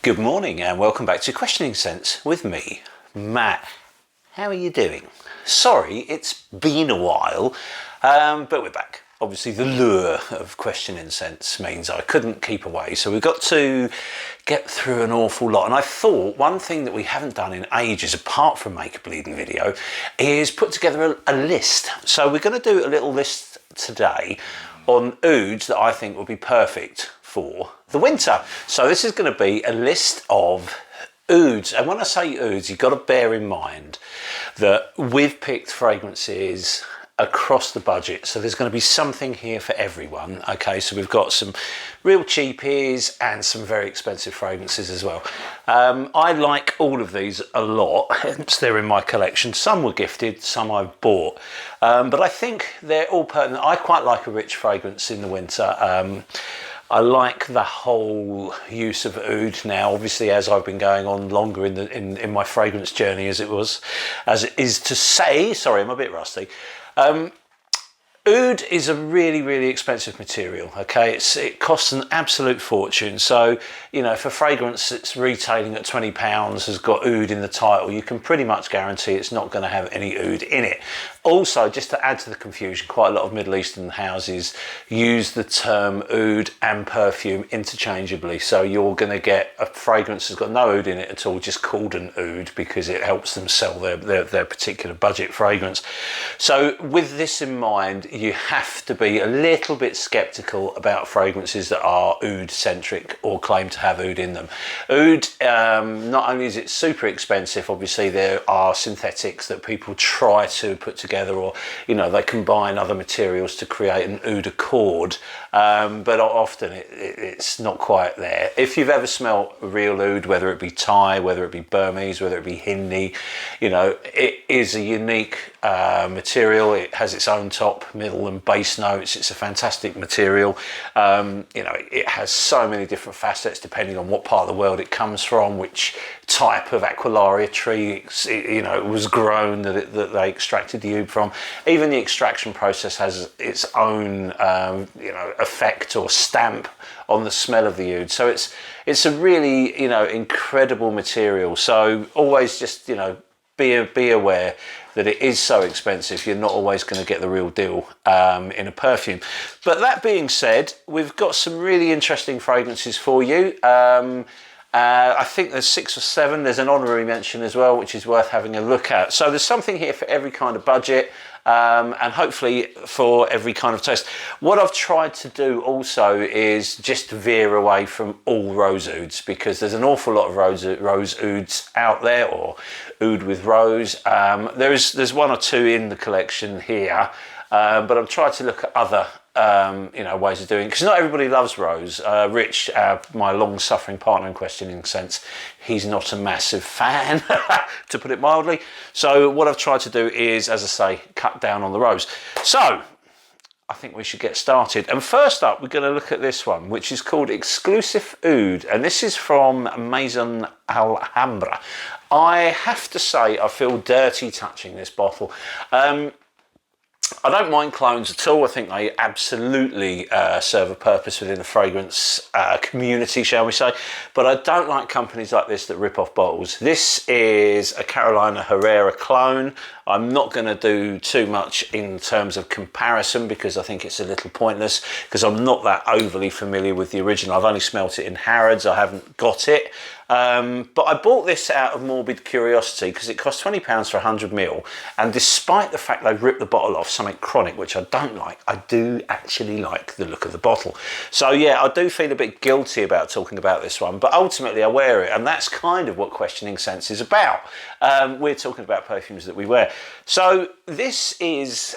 Good morning and welcome back to Questioning Scents with me, Matt. How are you doing? Sorry, it's been a while, but we're back. Obviously the lure of Questioning Scents means I couldn't keep away, so we've got to get through an awful lot. And I thought one thing that we haven't done in ages, apart from make a bleeding video, is put together a list. So we're going to do a little list today on ouds that I think will be perfect for the winter. So this is going to be a list of ouds, and when I say ouds, you've got to bear in mind that we've picked fragrances across the budget, so there's going to be something here for everyone. Okay, so we've got some real cheapies and some very expensive fragrances as well. I like all of these a lot, hence they're in my collection. Some were gifted, some I've bought, but I think they're all pertinent. I quite like a rich fragrance in the winter. I like the whole use of oud now, obviously, as I've been going on longer in my fragrance journey, as it is to say. Sorry, I'm a bit rusty. Oud is a really expensive material. Okay, it costs an absolute fortune. So, you know, if a fragrance that's retailing at £20 has got oud in the title, you can pretty much guarantee it's not going to have any oud in it. Also, just to add to the confusion, quite a lot of Middle Eastern houses use the term oud and perfume interchangeably. So you're going to get a fragrance that's got no oud in it at all, just called an oud, because it helps them sell their particular budget fragrance. So with this in mind, you have to be a little bit skeptical about fragrances that are oud centric or claim to have oud in them. Oud, not only is it super expensive, obviously there are synthetics that people try to put together, or you know, they combine other materials to create an oud accord, but often it's not quite there. If you've ever smelled real oud, whether it be Thai, whether it be Burmese, whether it be Hindi, you know, it is a unique material. It has its own top, middle and base notes. It's a fantastic material. You know, it has so many different facets depending on what part of the world it comes from, which type of Aquilaria tree you know was grown that they extracted the oud from. Even the extraction process has its own you know, effect or stamp on the smell of the oud. So it's a really, you know, incredible material. So always just, you know, be aware that it is so expensive. You're not always going to get the real deal in a perfume. But that being said, we've got some really interesting fragrances for you. I think there's 6 or 7. There's an honorary mention as well, which is worth having a look at. So there's something here for every kind of budget, and hopefully for every kind of taste. What I've tried to do also is just veer away from all rose ouds, because there's an awful lot of rose ouds out there, or oud with rose. There's 1 or 2 in the collection here, but I've tried to look at other you know, ways of doing it, because not everybody loves rose. Rich, my long-suffering partner in Questioning Scents, he's not a massive fan, to put it mildly. So what I've tried to do is, as I say, cut down on the rose. So I think we should get started. And first up, we're going to look at this one, which is called Exclusif Oud, and this is from Maison Alhambra. I have to say, I feel dirty touching this bottle. I don't mind clones at all. I think they absolutely serve a purpose within the fragrance community, shall we say. But I don't like companies like this that rip off bottles. This is a Carolina Herrera clone. I'm not going to do too much in terms of comparison, because I think it's a little pointless, because I'm not that overly familiar with the original. I've only smelt it in Harrods. I haven't got it. But I bought this out of morbid curiosity because it cost £20 for 100ml, and despite the fact they've ripped the bottle off, something chronic, which I don't like, I do actually like the look of the bottle. So yeah, I do feel a bit guilty about talking about this one, but ultimately I wear it, and that's kind of what Questioning Scents is about. We're talking about perfumes that we wear. So this is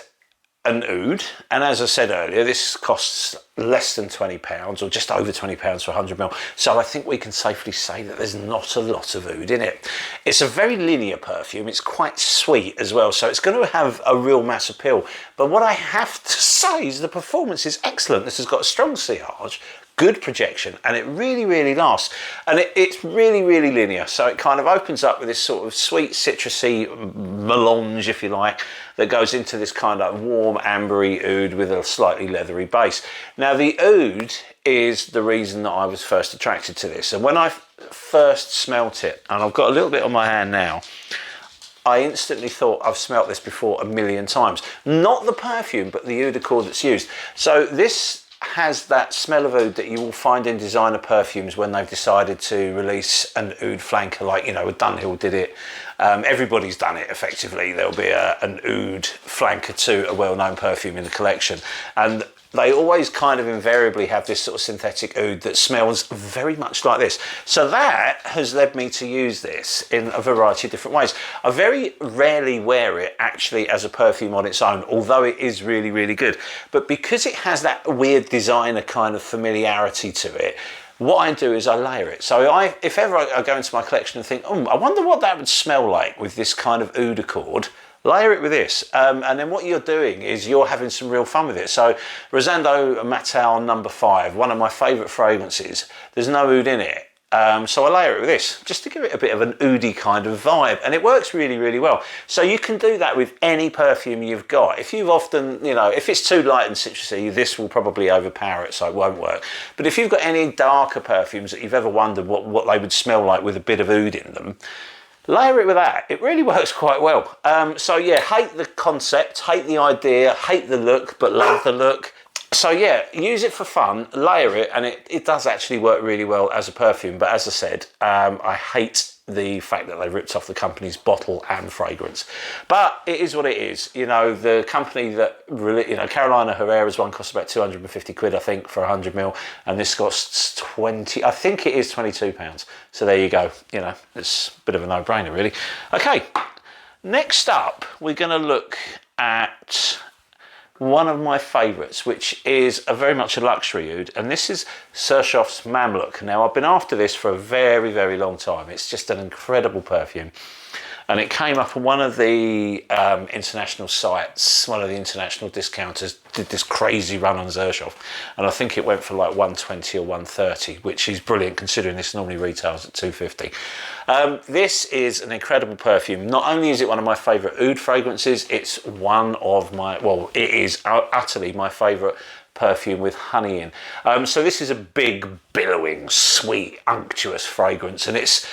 an oud, and as I said earlier, this costs less than £20, or just over £20 for 100ml. So I think we can safely say that there's not a lot of oud in it. It's a very linear perfume. It's quite sweet as well, so it's going to have a real mass appeal. But what I have to say is the performance is excellent. This has got a strong sillage, good projection, and it really lasts. And it's really linear, so it kind of opens up with this sort of sweet citrusy melange, if you like, that goes into this kind of warm ambery oud with a slightly leathery base. Now the oud is the reason that I was first attracted to this. And when I first smelt it, and I've got a little bit on my hand now, I instantly thought, I've smelt this before a million times. Not the perfume, but the oud accord that's used. So this has that smell of oud that you will find in designer perfumes when they've decided to release an oud flanker, like, you know, Dunhill did it. Everybody's done it effectively. There'll be an oud flanker to a well-known perfume in the collection. And they always kind of invariably have this sort of synthetic oud that smells very much like this. So that has led me to use this in a variety of different ways. I very rarely wear it actually as a perfume on its own, although it is really, really good. But because it has that weird designer kind of familiarity to it, what I do is I layer it. So if ever I go into my collection and think, oh, I wonder what that would smell like with this kind of oud accord, layer it with this, and then what you're doing is you're having some real fun with it. So Rosando Matal No. 5, one of my favourite fragrances, there's no oud in it. So I layer it with this, just to give it a bit of an oudy kind of vibe, and it works really, really well. So you can do that with any perfume you've got. If you've often, you know, if it's too light and citrusy, this will probably overpower it, so it won't work. But if you've got any darker perfumes that you've ever wondered what they would smell like with a bit of oud in them, layer it with that. It really works quite well. So yeah, hate the concept, hate the idea, hate the look, but love the look. So yeah, use it for fun, layer it, and it does actually work really well as a perfume. But as I said, I hate the fact that they ripped off the company's bottle and fragrance. But it is what it is. You know, the company that really, you know, Carolina Herrera's one costs about 250 quid, I think, for 100 ml, and this costs 20, I think it is £22. So there you go. You know, it's a bit of a no-brainer, really. Okay, next up, we're going to look at one of my favourites, which is very much a luxury oud, and this is Xerjoff's Mamluk. Now, I've been after this for a very, very long time. It's just an incredible perfume, and it came up on one of the international sites. One of the international discounters did this crazy run on Xerjoff, and I think it went for like 120 or 130, which is brilliant considering this normally retails at 250. This is an incredible perfume. Not only is it one of my favourite oud fragrances, it's one of my, well, it is utterly my favourite perfume with honey in. So this is a big, billowing, sweet, unctuous fragrance, and it's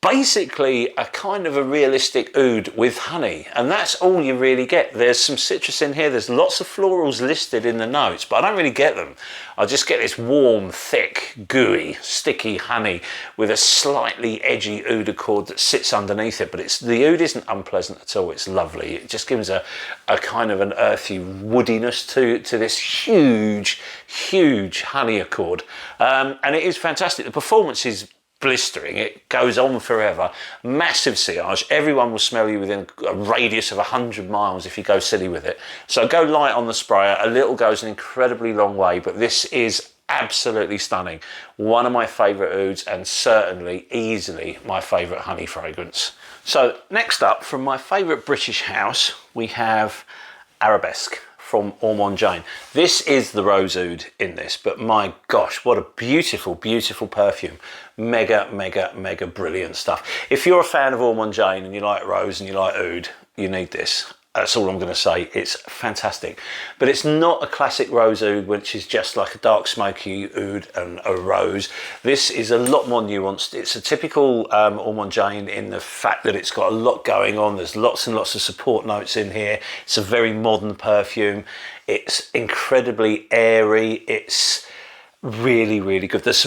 basically a kind of a realistic oud with honey, and that's all you really get. There's some citrus in here, there's lots of florals listed in the notes, but I don't really get them. I just get this warm, thick, gooey, sticky honey with a slightly edgy oud accord that sits underneath it, but the oud isn't unpleasant at all. It's lovely. It just gives a kind of an earthy woodiness to this huge, huge honey accord, and it is fantastic. The performance is blistering. It goes on forever. Massive sillage. Everyone will smell you within a radius of 100 miles if you go silly with it. So go light on the sprayer. A little goes an incredibly long way, but this is absolutely stunning. One of my favourite ouds, and certainly, easily, my favourite honey fragrance. So next up, from my favourite British house, we have Arabesque from Ormonde. This is the rose oud in this, but my gosh, what a beautiful, beautiful perfume. Mega, mega, mega brilliant stuff. If you're a fan of Ormonde and you like rose and you like oud, you need this. That's all I'm going to say. It's fantastic. But it's not a classic rose oud, which is just like a dark smoky oud and a rose. This is a lot more nuanced. It's a typical Ormonde in the fact that it's got a lot going on. There's lots and lots of support notes in here. It's a very modern perfume. It's incredibly airy. It's really, really good. There's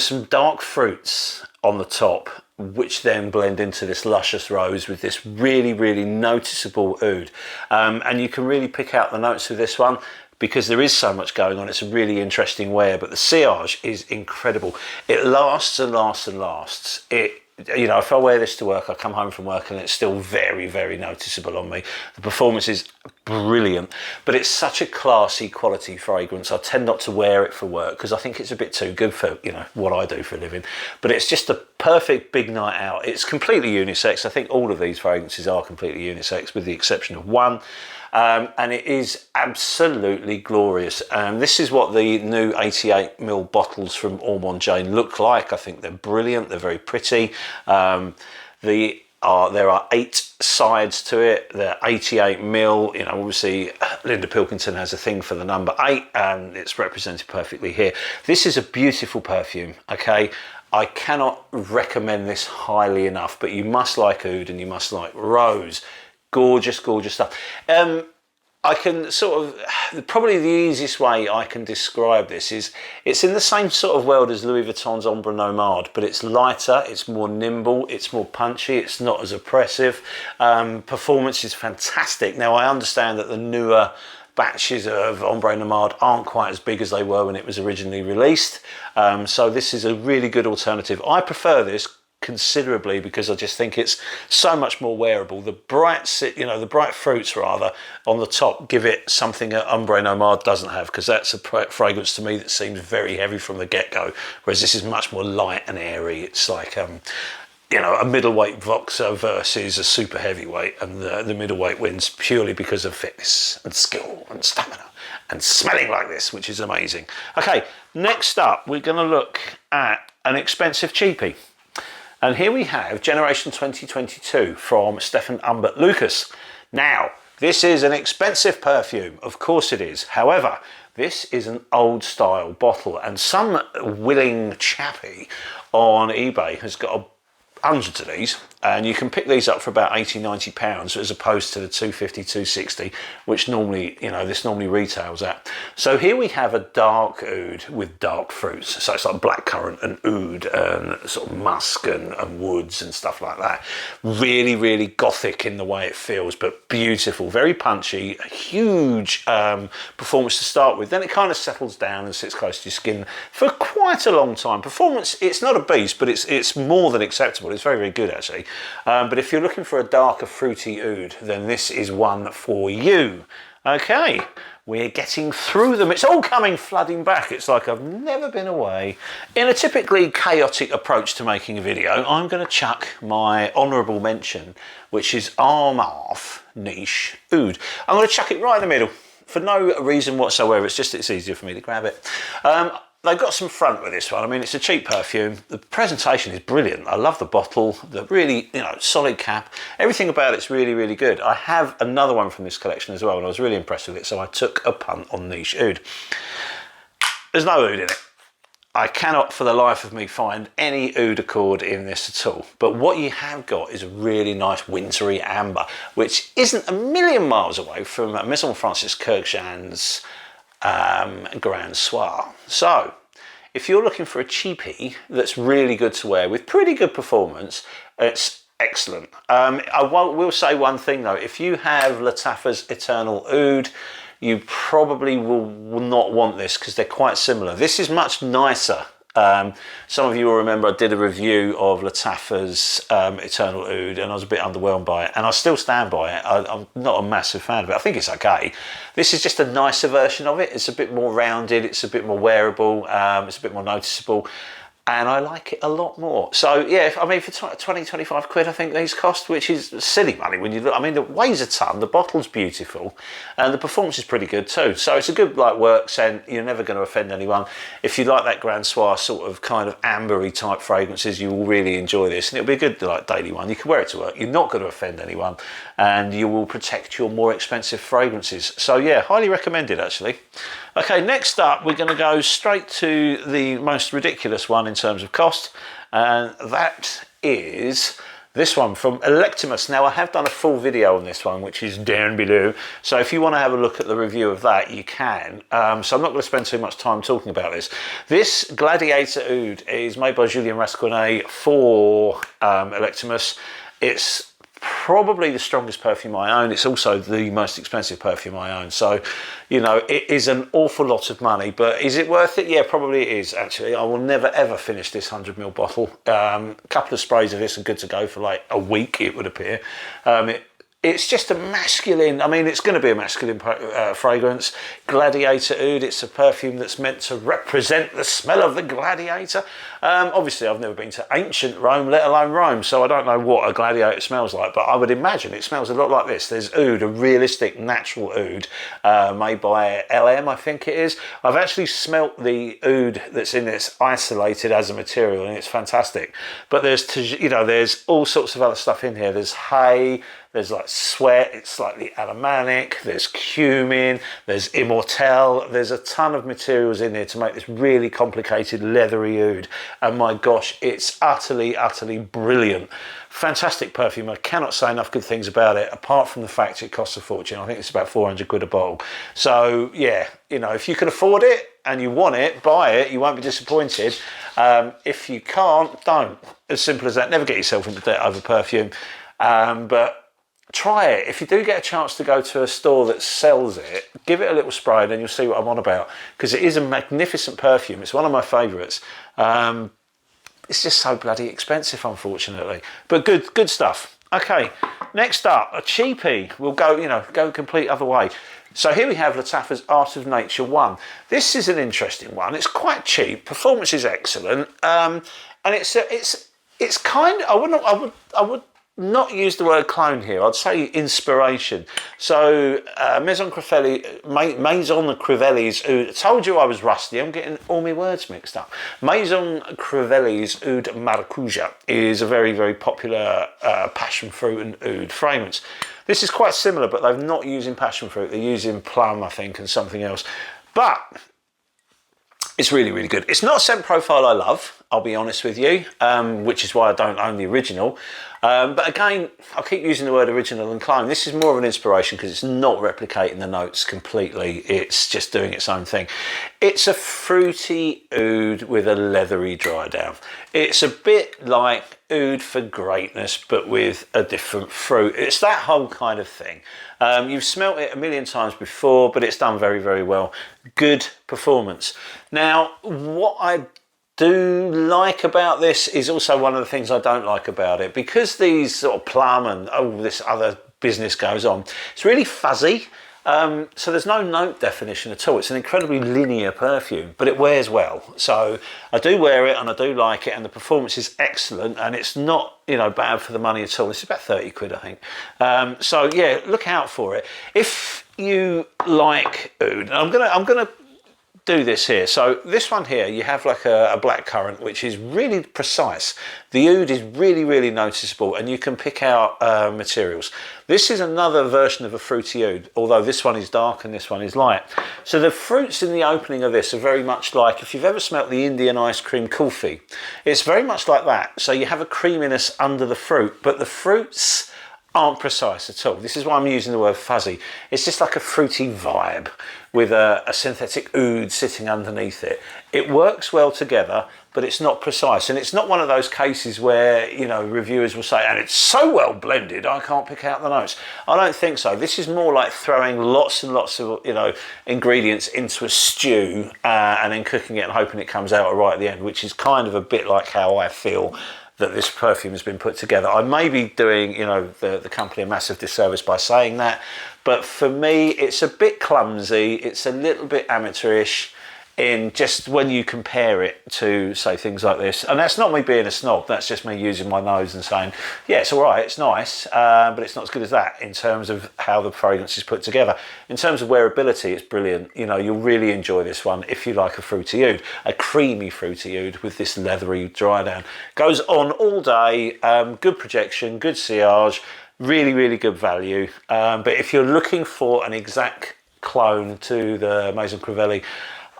some dark fruits on the top, which then blend into this luscious rose with this really, really noticeable oud. And you can really pick out the notes with this one because there is so much going on. It's a really interesting wear, but the sillage is incredible. It lasts and lasts and lasts. You know, if I wear this to work, I come home from work and it's still very, very noticeable on me. The performance is brilliant, but it's such a classy quality fragrance. I tend not to wear it for work because I think it's a bit too good for, you know, what I do for a living. But it's just a perfect big night out. It's completely unisex. I think all of these fragrances are completely unisex with the exception of one. And it is absolutely glorious. This is what the new 88ml bottles from Ormonde look like. I think they're brilliant. They're very pretty. The there are 8 sides to it. They're 88 mil. You know, obviously Linda Pilkington has a thing for the number 8, and it's represented perfectly here. This is a beautiful perfume. Okay, I cannot recommend this highly enough, but you must like oud and you must like rose. Gorgeous, gorgeous stuff. I can sort of, probably the easiest way I can describe this is it's in the same sort of world as Louis Vuitton's Ombre Nomade, but it's lighter, it's more nimble, it's more punchy, it's not as oppressive. Performance is fantastic. Now, I understand that the newer batches of Ombre Nomade aren't quite as big as they were when it was originally released. So this is a really good alternative. I prefer this considerably because I just think it's so much more wearable. The bright, you know, the bright fruits rather on the top give it something that Ombre Nomade doesn't have, because that's a fragrance to me that seems very heavy from the get-go, whereas this is much more light and airy. It's like you know, a middleweight Voxer versus a super heavyweight, and the middleweight wins purely because of fitness and skill and stamina and smelling like this, which is amazing. Okay, next up we're going to look at an expensive cheapie. And here we have Generation 2022 from Stephane Umbert Lucas. Now, this is an expensive perfume, of course it is. However, this is an old style bottle, and some willing chappie on eBay has got hundreds of these, and you can pick these up for about 80-90 pounds as opposed to the 250, 260, which normally, you know, this normally retails at. So here we have a dark oud with dark fruits, so it's like blackcurrant and oud and sort of musk and woods and stuff like that. Really, really gothic in the way it feels, but beautiful, very punchy, a huge performance to start with. Then it kind of settles down and sits close to your skin for quite a long time. Performance, it's not a beast, but it's more than acceptable. It's very, very good actually. But if you're looking for a darker fruity oud, then this is one for you. Okay, we're getting through them. It's all coming flooding back. It's like I've never been away. In a typically chaotic approach to making a video, I'm going to chuck my honourable mention, which is Armaf Niche Oud. I'm going to chuck it right in the middle for no reason whatsoever. It's just it's easier for me to grab it. They've got some front with this one. I mean, it's a cheap perfume. The presentation is brilliant. I love the bottle, the really, you know, solid cap. Everything about it's really, really good. I have another one from this collection as well, and I was really impressed with it, so I took a punt on Niche Oud. There's no oud in it. I cannot for the life of me find any oud accord in this at all. But what you have got is a really nice wintry amber, which isn't a million miles away from Maison Francis Kurkdjian's Grand Soir. So if you're looking for a cheapie that's really good to wear with pretty good performance, it's excellent. I will say one thing though, if you have Lattafa's Eternal Oud, you probably will not want this because they're quite similar. This is much nicer. Some of you will remember I did a review of Lattafa's Eternal Oud, and I was a bit underwhelmed by it, and I still stand by it. I'm not a massive fan of it. I think it's okay. This is just a nicer version of it. It's a bit more rounded, it's a bit more wearable, it's a bit more noticeable, and I like it a lot more. So yeah, I mean, for 20, 25 quid I think these cost, which is silly money when you look. I mean, it weighs a ton, the bottle's beautiful, and the performance is pretty good too. So it's a good like work scent. You're never going to offend anyone. If you like that Grand Soir sort of kind of ambery type fragrances, you will really enjoy this, and it'll be a good like daily one. You can wear it to work. You're not going to offend anyone, and you will protect your more expensive fragrances. So yeah, highly recommended actually. Okay, next up we're going to go straight to the most ridiculous one in terms of cost, and that is this one from Electimuss. Now I have done a full video on this one, which is down below, so if you want to have a look at the review of that, you can. So I'm not going to spend too much time talking about this. This Gladiator Oud is made by Julien Rascornet for Electimuss. It's probably the strongest perfume I own. It's also the most expensive perfume I own. So, you know, it is an awful lot of money, but is it worth it? Yeah, probably it is actually. I will never ever finish this 100ml bottle. A couple of sprays of this are good to go for like a week, it would appear. It's just a masculine, I mean, it's going to be a masculine fragrance. Gladiator Oud, it's a perfume that's meant to represent the smell of the gladiator. Obviously, I've never been to ancient Rome, let alone Rome, so I don't know what a Gladiator smells like, but I would imagine it smells a lot like this. There's oud, a realistic, natural oud, made by LM, I think it is. I've actually smelt the oud that's in this isolated as a material, and it's fantastic. But there's all sorts of other stuff in here. There's hay, there's like sweat, it's slightly aromatic, there's cumin, there's immortelle, there's a ton of materials in here to make this really complicated leathery oud. And my gosh, it's utterly, utterly brilliant. Fantastic perfume. I cannot say enough good things about it, apart from the fact it costs a fortune. I think it's about 400 quid a bottle. So yeah, if you can afford it and you want it, buy it, you won't be disappointed. If you can't, don't. As simple as that. Never get yourself into debt over perfume. But try it. If you do get a chance to go to a store that sells it, give it a little spray and then you'll see what I'm on about, because it is a magnificent perfume. It's one of my favourites. It's just so bloody expensive, unfortunately, but good stuff. Okay, next up, a cheapie. We'll go complete other way. So here we have Lattafa's Art of Nature 1. This is an interesting one. It's quite cheap. Performance is excellent, and it's kind of, I would not use the word clone here. I'd say inspiration. So Maison Crivelli's Oud. I told you I was rusty. I'm getting all my words mixed up. Maison Crivelli's Oud Maracuja is a very, very popular passion fruit and oud fragrance. This is quite similar, but they're not using passion fruit. They're using plum, I think, and something else. But it's really, really good. It's not a scent profile I love, I'll be honest with you, which is why I don't own the original. But again, I keep using the word original and clone. This is more of an inspiration because it's not replicating the notes completely. It's just doing its own thing. It's a fruity oud with a leathery dry down. It's a bit like oud for greatness, but with a different fruit. It's that whole kind of thing. You've smelt it a million times before, but it's done very, very well. Good performance. Now, what I do like about this is also one of the things I don't like about it, because these sort of plum and all this other business goes on. It's really fuzzy, so there's no note definition at all. It's an incredibly linear perfume, but it wears well. So I do wear it and I do like it, and the performance is excellent, and it's not bad for the money at all. This is about 30 quid, I think. So yeah, look out for it if you like oud. I'm gonna do this here. So this one here, you have like a black currant, which is really precise. The oud is really, really noticeable, and you can pick out materials. This is another version of a fruity oud, although this one is dark and this one is light. So the fruits in the opening of this are very much like, if you've ever smelt the Indian ice cream kulfi, it's very much like that. So you have a creaminess under the fruit, but the fruits aren't precise at all. This is why I'm using the word fuzzy. It's just like a fruity vibe with a synthetic oud sitting underneath it. It works well together, but it's not precise. And it's not one of those cases where, reviewers will say, and it's so well blended, I can't pick out the notes. I don't think so. This is more like throwing lots and lots of, ingredients into a stew and then cooking it and hoping it comes out all right at the end, which is kind of a bit like how I feel that this perfume has been put together. I may be doing, the company a massive disservice by saying that, but for me, it's a bit clumsy. It's a little bit amateurish in just when you compare it to, say, things like this. And that's not me being a snob. That's just me using my nose and saying, yeah, it's all right, it's nice, but it's not as good as that in terms of how the fragrance is put together. In terms of wearability, it's brilliant. You'll really enjoy this one if you like a fruity oud, a creamy fruity oud with this leathery dry down. Goes on all day, good projection, good sillage, really, really good value. But if you're looking for an exact clone to the Maison Crivelli,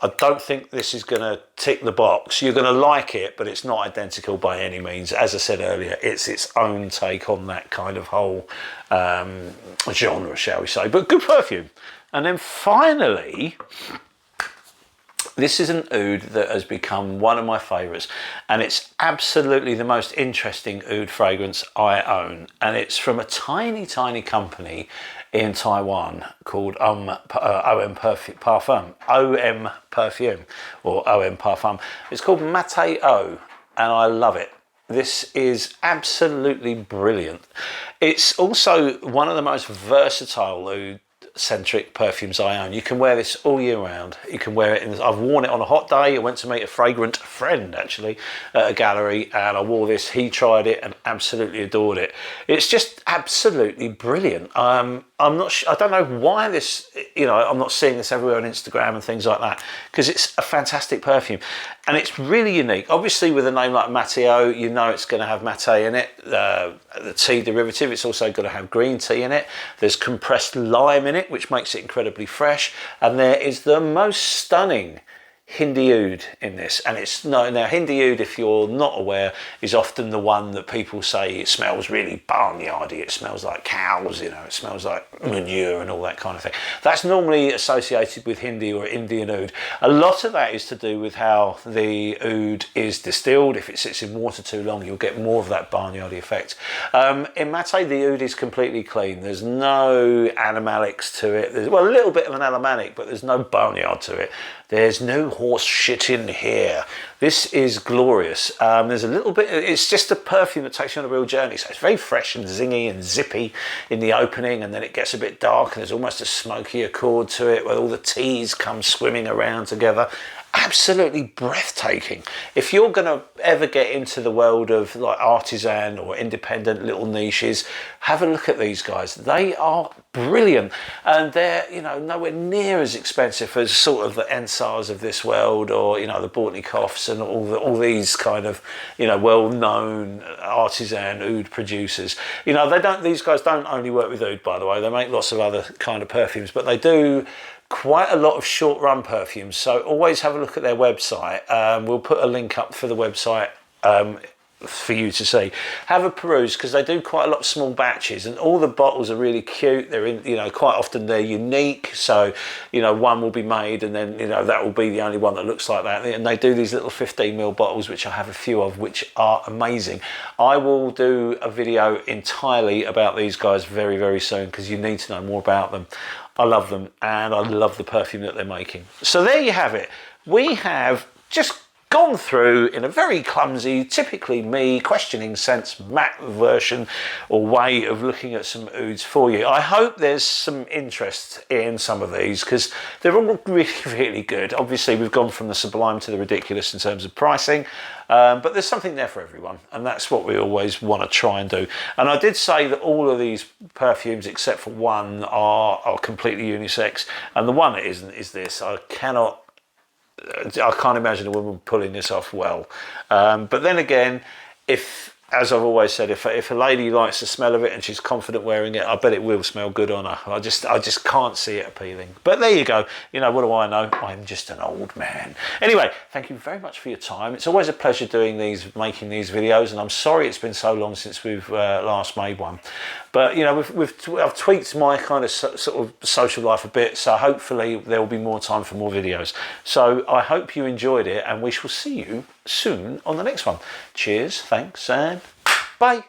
I don't think this is going to tick the box. You're going to like it, but it's not identical by any means. As I said earlier, it's its own take on that kind of whole genre, shall we say. But good perfume. And then finally, this is an oud that has become one of my favourites, and it's absolutely the most interesting oud fragrance I own. And it's from a tiny, tiny company in Taiwan called OM Parfum, OM Perfume, or OM Parfum. It's called Maison, and I love it. This is absolutely brilliant. It's also one of the most versatile oud centric perfumes I own. You can wear this all year round. You can wear it I've worn it on a hot day. I went to meet a fragrant friend actually at a gallery, and I wore this. He tried it and absolutely adored it. It's just absolutely brilliant. I'm not I don't know why this, you know, I'm not seeing this everywhere on Instagram and things like that, because it's a fantastic perfume and it's really unique. Obviously with a name like Matteo, you know it's going to have mate in it, the tea derivative. It's also going to have green tea in it. There's compressed lime in it, which makes it incredibly fresh, and there is the most stunning Hindi Oud in this. And it's now Hindi Oud, if you're not aware, is often the one that people say it smells really barnyardy. It smells like cows, you know, it smells like manure and all that kind of thing. That's normally associated with Hindi or Indian Oud. A lot of that is to do with how the oud is distilled. If it sits in water too long, you'll get more of that barnyardy effect. In Mate, the oud is completely clean. There's no animalics to it. There's, well, a little bit of an animalic, but there's no barnyard to it. There's no horse shit in here. This is glorious. There's a little bit, it's just a perfume that takes you on a real journey. So it's very fresh and zingy and zippy in the opening, and then it gets a bit dark and there's almost a smoky accord to it where all the teas come swimming around together. Absolutely breathtaking. If you're going to ever get into the world of like artisan or independent little niches, have a look at these guys. They are brilliant, and they're, you know, nowhere near as expensive as sort of the Ensars of this world, or, you know, the Bortnikoffs and all these kind of, you know, well-known artisan oud producers. You know, these guys don't only work with oud, by the way. They make lots of other kind of perfumes, but they do quite a lot of short run perfumes, so always have a look at their website. We'll put a link up for the website for you to see. Have a peruse, because they do quite a lot of small batches, and all the bottles are really cute. They're in, you know, quite often they're unique, so, you know, one will be made and then, you know, that will be the only one that looks like that. And they do these little 15ml bottles, which I have a few of, which are amazing. I will do a video entirely about these guys very, very soon, because you need to know more about them. I love them, and I love the perfume that they're making. So there you have it. We have just gone through, in a very clumsy, typically me, questioning sense, matte version or way of looking at some ouds for you. I hope there's some interest in some of these, because they're all really, really good. Obviously, we've gone from the sublime to the ridiculous in terms of pricing, but there's something there for everyone, and that's what we always want to try and do. And I did say that all of these perfumes, except for one, are completely unisex, and the one that isn't is this. I can't imagine a woman pulling this off well. But then again, as I've always said, if a lady likes the smell of it and she's confident wearing it, I bet it will smell good on her. I just can't see it appealing. But there you go. You know, what do I know? I'm just an old man. Anyway, thank you very much for your time. It's always a pleasure making these videos, and I'm sorry it's been so long since we've last made one. But, you know, I've tweaked my kind of sort of social life a bit, so hopefully there will be more time for more videos. So I hope you enjoyed it, and we shall see you soon on the next one. Cheers, thanks, and bye.